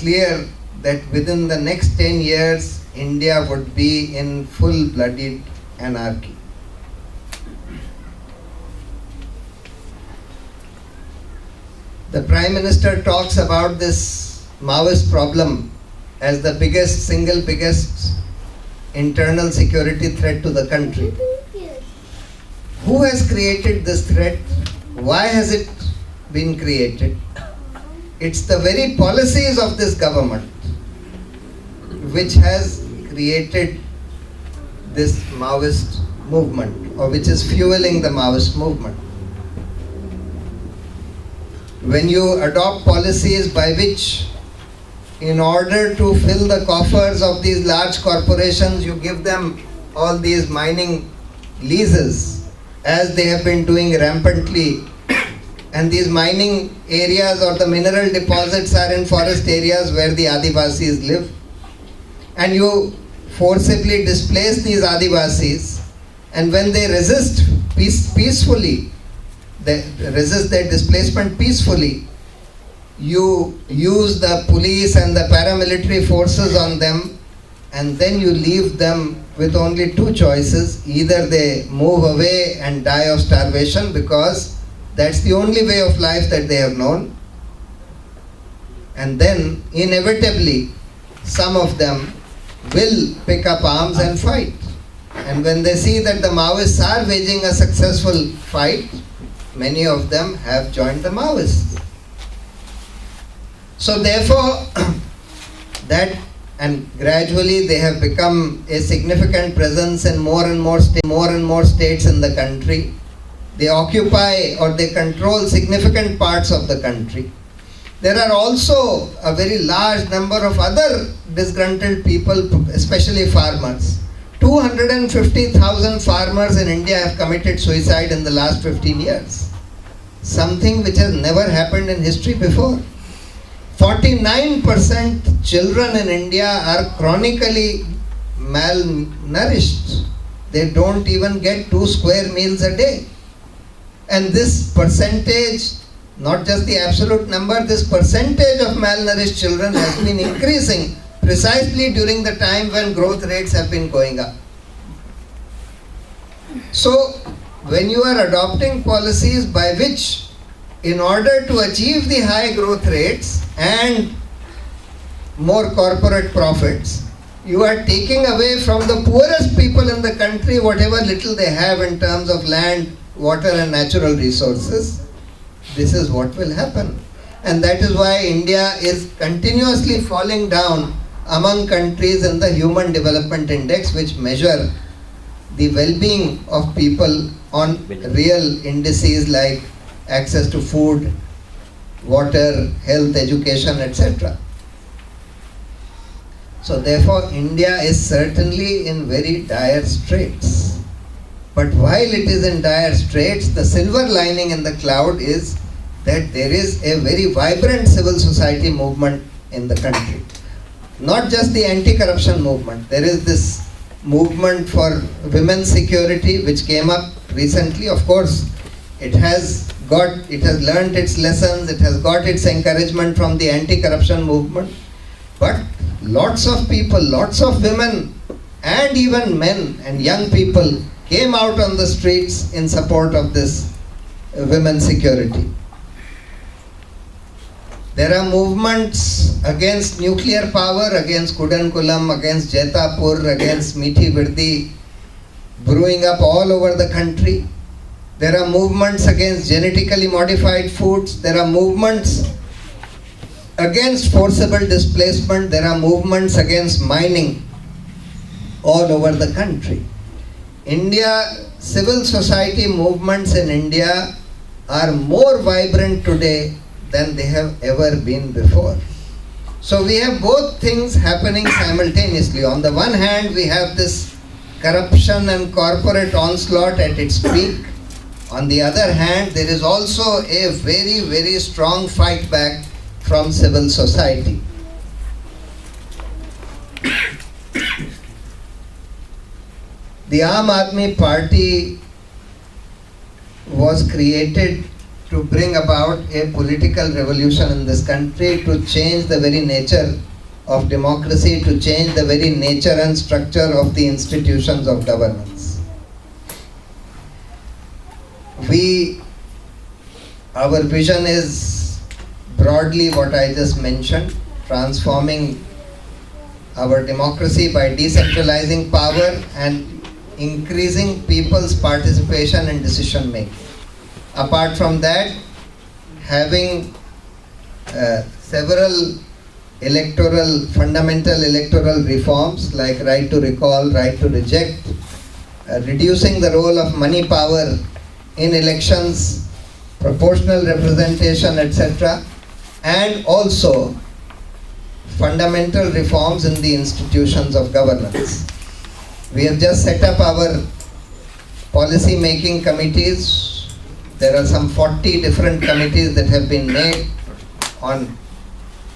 clear that within the next 10 years, India would be in full-blooded anarchy. The Prime Minister talks about this Maoist problem as the single biggest internal security threat to the country. Who has created this threat? Why has it been created? It's the very policies of this government which has created this Maoist movement, or which is fueling the Maoist movement. When you adopt policies by which, in order to fill the coffers of these large corporations, you give them all these mining leases, as they have been doing rampantly, and these mining areas or the mineral deposits are in forest areas where the Adivasis live, and you forcibly displace these Adivasis, and when they resist peacefully, they resist their displacement peacefully, you use the police and the paramilitary forces on them, and then you leave them with only two choices. Either they move away and die of starvation, because that's the only way of life that they have known, and then inevitably some of them will pick up arms and fight. And when they see that the Maoists are waging a successful fight, many of them have joined the Maoists. So therefore, and gradually they have become a significant presence in more and more states in the country. They occupy or they control significant parts of the country. There are also a very large number of other disgruntled people, especially farmers. 250,000 farmers in India have committed suicide in the last 15 years. Something which has never happened in history before. 49% children in India are chronically malnourished. They don't even get 2 square meals a day. And this percentage, not just the absolute number, this percentage of malnourished children has been increasing precisely during the time when growth rates have been going up. So, when you are adopting policies by which, in order to achieve the high growth rates and more corporate profits, you are taking away from the poorest people in the country whatever little they have in terms of land, water and natural resources, this is what will happen. And that is why India is continuously falling down among countries in the Human Development Index, which measure the well-being of people on real indices like access to food, water, health, education, etc. So therefore, India is certainly in very dire straits. But while it is in dire straits, the silver lining in the cloud is that there is a very vibrant civil society movement in the country. Not just the anti-corruption movement. There is this movement for women's security which came up recently. Of course, it has learnt its lessons, it has got its encouragement from the anti-corruption movement. But lots of people, lots of women and even men and young people came out on the streets in support of this women's security. There are movements against nuclear power, against Kudankulam, against Jetapur, against Mithi Virdi brewing up all over the country. There are movements against genetically modified foods. There are movements against forcible displacement. There are movements against mining all over the country. Civil society movements in India are more vibrant today than they have ever been before. So we have both things happening simultaneously. On the one hand, we have this corruption and corporate onslaught at its peak. On the other hand, there is also a very, very strong fight back from civil society. The Aam Aadmi Party was created to bring about a political revolution in this country, to change the very nature of democracy, to change the very nature and structure of the institutions of governance. Our vision is broadly what I just mentioned, transforming our democracy by decentralizing power and increasing people's participation in decision making. Apart from that, having several fundamental electoral reforms like right to recall, right to reject, reducing the role of money power in elections, proportional representation, etc., and also fundamental reforms in the institutions of governance. We have just set up our policy making committees. There are some 40 different committees that have been made on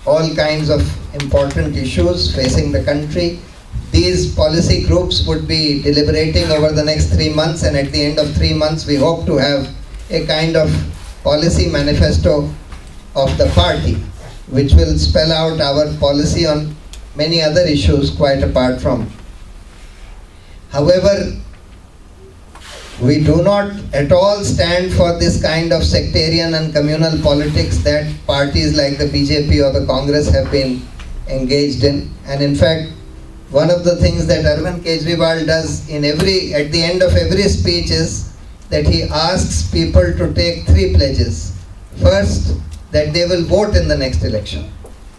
all kinds of important issues facing the country. These policy groups would be deliberating over the next 3 months, and at the end of 3 months we hope to have a kind of policy manifesto of the party, which will spell out our policy on many other issues quite apart from. However, we do not at all stand for this kind of sectarian and communal politics that parties like the BJP or the Congress have been engaged in. And in fact, one of the things that Arvind Kejriwal does at the end of every speech is that he asks people to take 3 pledges. First, that they will vote in the next election.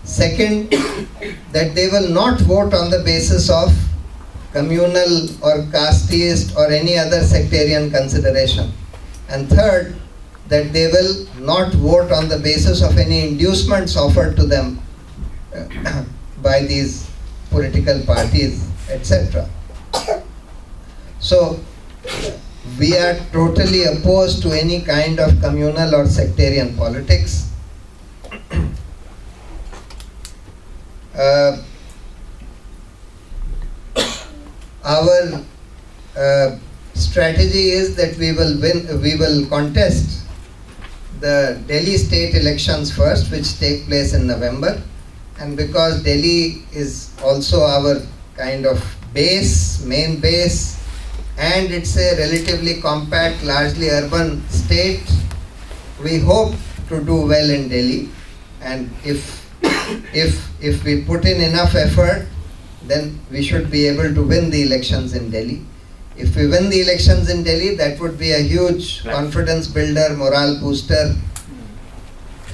Second, that they will not vote on the basis of communal or casteist or any other sectarian consideration. And third, that they will not vote on the basis of any inducements offered to them by these political parties, etc. So, we are totally opposed to any kind of communal or sectarian politics. Our strategy is that we will contest the Delhi state elections first, which take place in November. And because Delhi is also our kind of main base, and it's a relatively compact, largely urban state, we hope to do well in Delhi. And if we put in enough effort, then we should be able to win the elections in Delhi. If we win the elections in Delhi, that would be a huge confidence builder, morale booster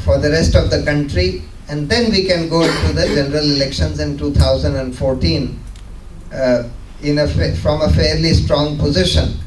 for the rest of the country. And then we can go into the general elections in 2014 from a fairly strong position.